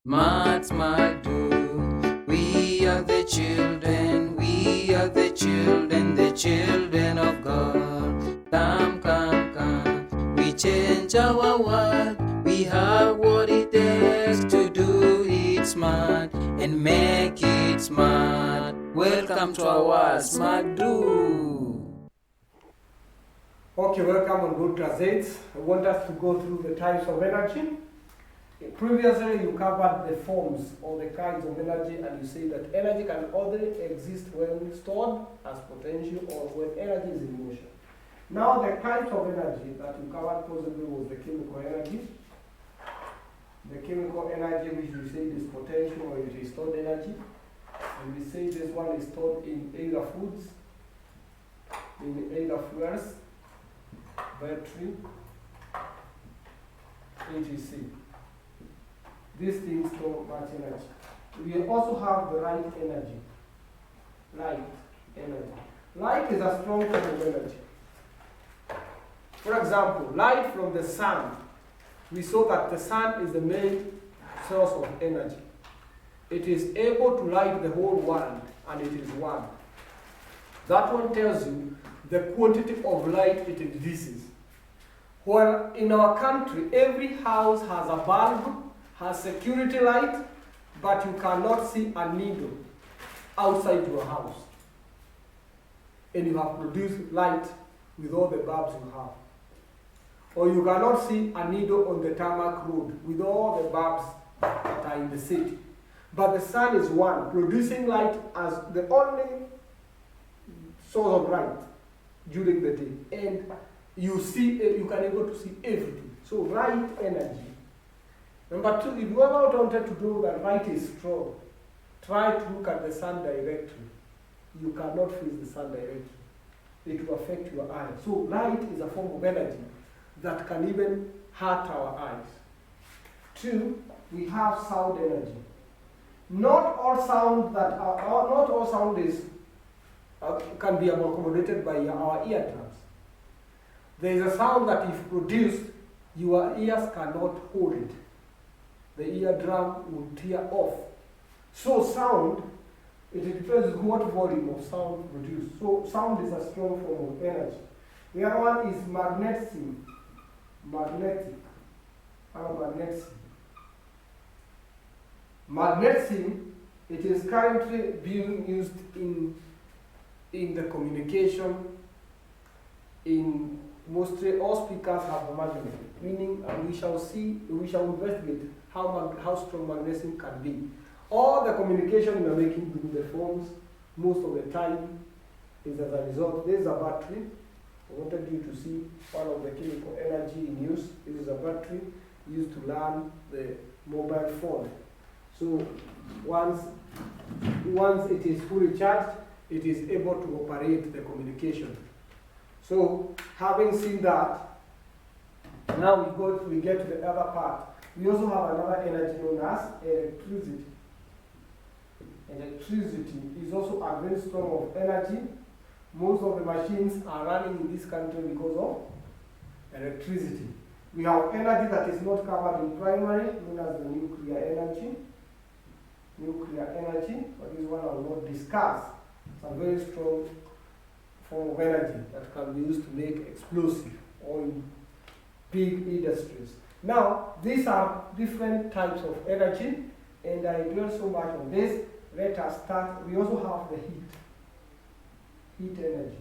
Smart, smart, do. We are the children, the children of God. Come, come, come. We change our world. We have what it takes to do it smart and make it smart. Welcome to our Smart Do. Okay, welcome on Good Class 8. I want us to go through the types of energy. Previously, you covered the forms or the kinds of energy, and you say that energy can only exist when stored as potential or when energy is in motion. Now, the types of energy that you covered possibly was the chemical energy. The chemical energy, which we say is potential or it is stored energy. And we say this one is stored in either foods, in either fuels, battery, etc. These things store much energy. We also have the light energy. Light energy. Light is a strong form of energy. For example, light from the sun. We saw that the sun is the main source of energy. It is able to light the whole world, and it is one. That one tells you the quantity of light it induces. Well, in our country, every house has a bulb, has security light, but you cannot see a needle outside your house. And you have produced light with all the bulbs you have. Or you cannot see a needle on the tarmac road with all the bulbs that are in the city. But the sun is one, producing light as the only source of light during the day. And you can able to see everything. So light energy. Number two, if you ever wanted to know that light is strong, try to look at the sun directly. You cannot face the sun directly. It will affect your eyes. So light is a form of energy that can even hurt our eyes. Two, we have sound energy. Not all sound is can be accommodated by our eardrums. There is a sound that if produced, your ears cannot hold it. The eardrum will tear off. So sound, it depends what volume of sound produced. So sound is a strong form of energy. The other one is magnetism. Magnetism, it is currently being used in the communication. In mostly all speakers have a magnet, meaning we shall investigate how strong magnesium can be. All the communication we are making through the phones, most of the time, is as a result. This is a battery. I wanted you to see one of the chemical energy in use. This is a battery used to run the mobile phone. So once it is fully charged, it is able to operate the communication. So having seen that, now we get to the other part. We also have another energy known as electricity. Electricity is also a very strong of energy. Most of the machines are running in this country because of electricity. We have energy that is not covered in primary, known as the nuclear energy. But this one I will not discuss. It's a very strong form of energy that can be used to make explosive or in big industries. Now, these are different types of energy, and I dwell so much on this. Let us start. We also have the heat. Heat energy.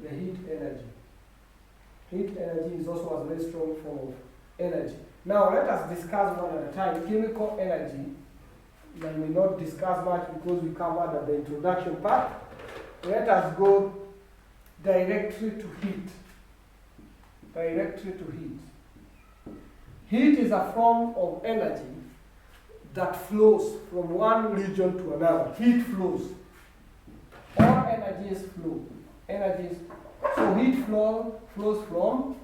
The heat energy. Heat energy is also a very strong form of energy. Now, let us discuss one at a time. Chemical energy, I may not discuss much because we covered at the introduction part. Let us go directly to heat. Heat is a form of energy that flows from one region to another. Heat flows. All energies flow. So heat flows from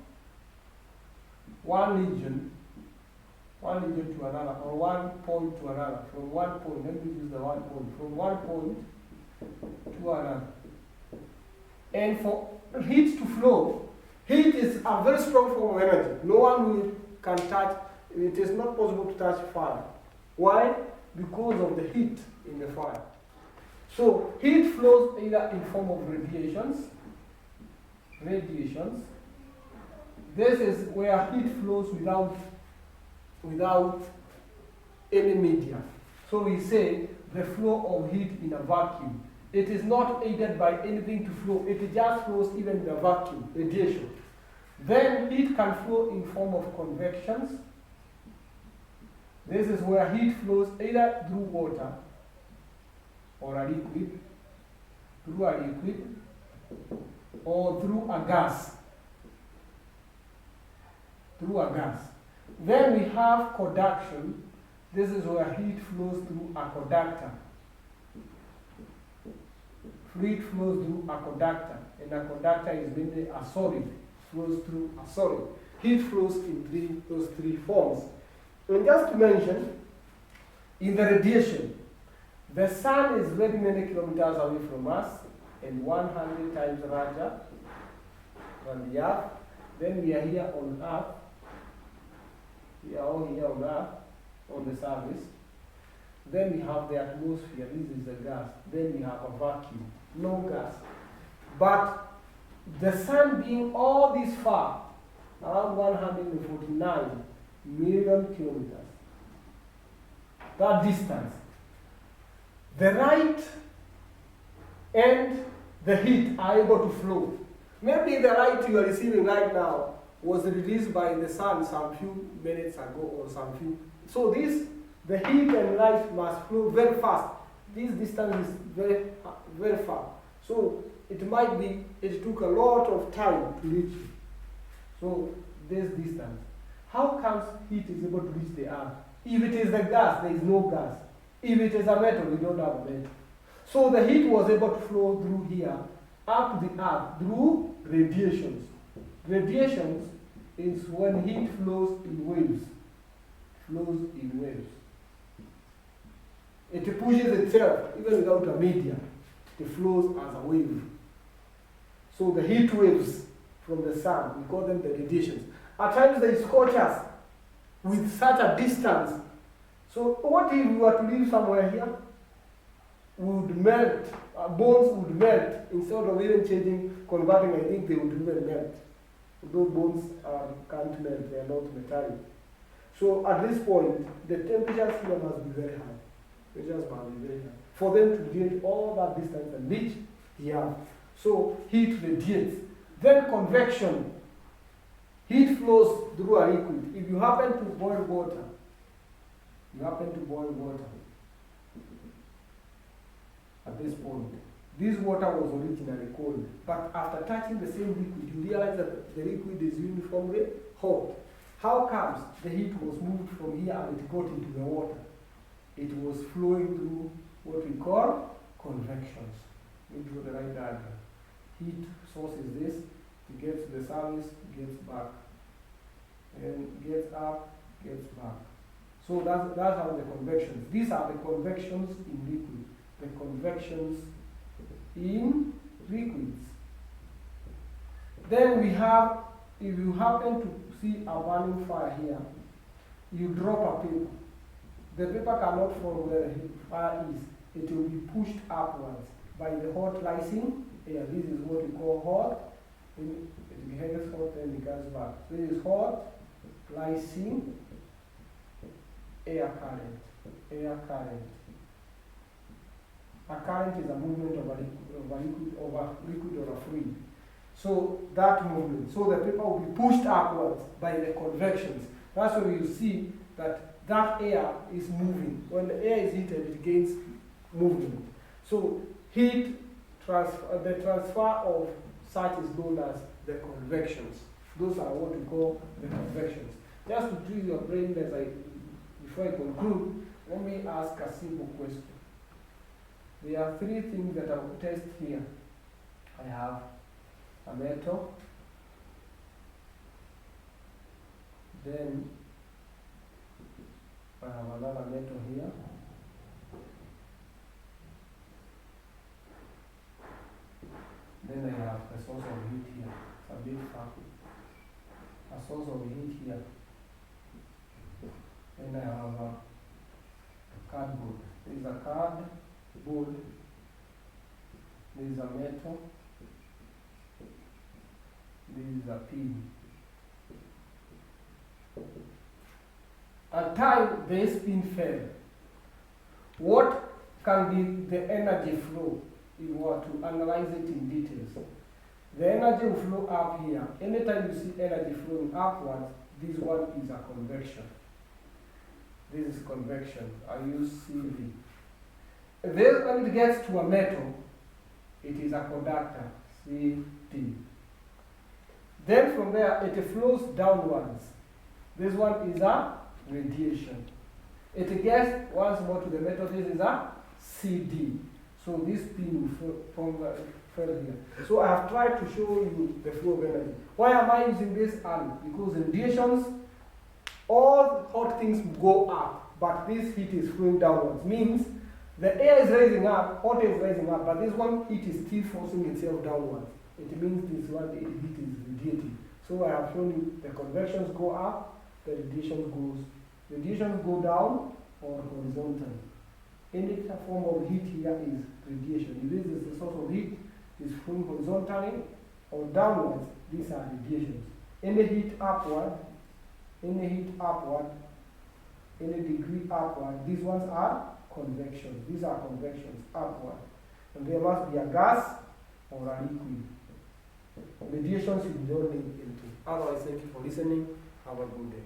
one region to another, or one point to another. From one point, let me use the one point. From one point to another. And for heat to flow, heat is a very strong form of energy. No one can touch it is not possible to touch fire. Why? Because of the heat in the fire. So heat flows either in form of radiations. This is where heat flows without any medium. So we say the flow of heat in a vacuum. It is not aided by anything to flow. It just flows even in a vacuum, radiation. Then heat can flow in form of convections. This is where heat flows either through water or a liquid, or through a gas. Then we have conduction. This is where heat flows through a conductor. Fluid flows through a conductor, and a conductor is mainly a solid, flows through a solid. Heat flows in those three forms. And just to mention, in the radiation, the sun is very many kilometers away from us and 100 times larger than the earth. Then we are here on earth. We are all here on earth, on the surface. Then we have the atmosphere. This is the gas. Then we have a vacuum. No gas. But the sun being all this far, around 149 million kilometers, that distance, the light and the heat are able to flow. Maybe the light you are receiving right now was released by the sun some few minutes ago or some few. So the heat and light must flow very fast. This distance is very, very far. So it took a lot of time to reach it. So this distance. How comes heat is able to reach the earth? If it is a gas, there is no gas. If it is a metal, we don't have a metal. So the heat was able to flow through here, up the earth, through radiations. Radiations is when heat flows in waves. It pushes itself, even without a medium. It flows as a wave. So the heat waves from the sun, we call them the radiations. At times they scorch us with such a distance. So what if we were to live somewhere here? We would melt, our bones would melt. Instead of even converting, I think they would even melt. Those bones can't melt, they are not metallic. So at this point, the temperatures here must be very high. Temperatures must be very high. For them to radiate all that distance and reach the earth. So heat radiates. Then convection. Heat flows through a liquid. If you happen to boil water, at this point, this water was originally cold, but after touching the same liquid, you realize that the liquid is uniformly hot. How comes the heat was moved from here and it got into the water? It was flowing through what we call convections. We draw the right diagram. Heat source is this. It gets to the surface, gets back, and gets up, gets back. So that's how the convections. These are the convections in liquid. The convections in liquids. Then we have, if you happen to see a burning fire here, you drop a paper. The paper cannot fall where the fire is. It will be pushed upwards by the hot rising air. This is what we call hot. It behaves hot and it goes back. This is hot rising air current. Air current. A current is a movement of a liquid or a fluid. So that movement, so the paper will be pushed upwards by the convections. That's why you see that air is moving. When the air is heated, it gains movement. So the transfer of such is known as the convections. Those are what we call the convections. Just to trick your brain before I conclude, let me ask a simple question. There are three things that I will test here. I have a metal, then I have another metal here, then I have a source of heat here. It's a big factor. A source of heat here. Then I have a cardboard. This is a cardboard. This is a metal. This is a pin. At time this pin fell. What can be the energy flow if you were to analyze it in details? The energy will flow up here. Anytime you see energy flowing upwards, this one is a convection. This is convection. I use CV. Then when it gets to a metal, it is a conductor, CT. Then from there, it flows downwards. This one is a radiation. It gets once more to the metal. This is a CD. So this pin will from fell here. So I have tried to show you the flow of energy. Why am I using this arm? Because in radiations, all hot things go up, but this heat is flowing downwards. Means the air is rising up, hot air is rising up, but this one heat is still forcing itself downwards. It means this one heat is radiating. So I have shown you the convections go up, the radiations go down or horizontal. Any form of heat here is radiation. If this is the source of heat, is flowing horizontally or downwards, these are radiations. Any heat upward, any degree upward, these ones are convections. These are convections upward. And there must be a gas or a liquid. Radiations you don't need into. Otherwise, thank you for listening. Have a good day.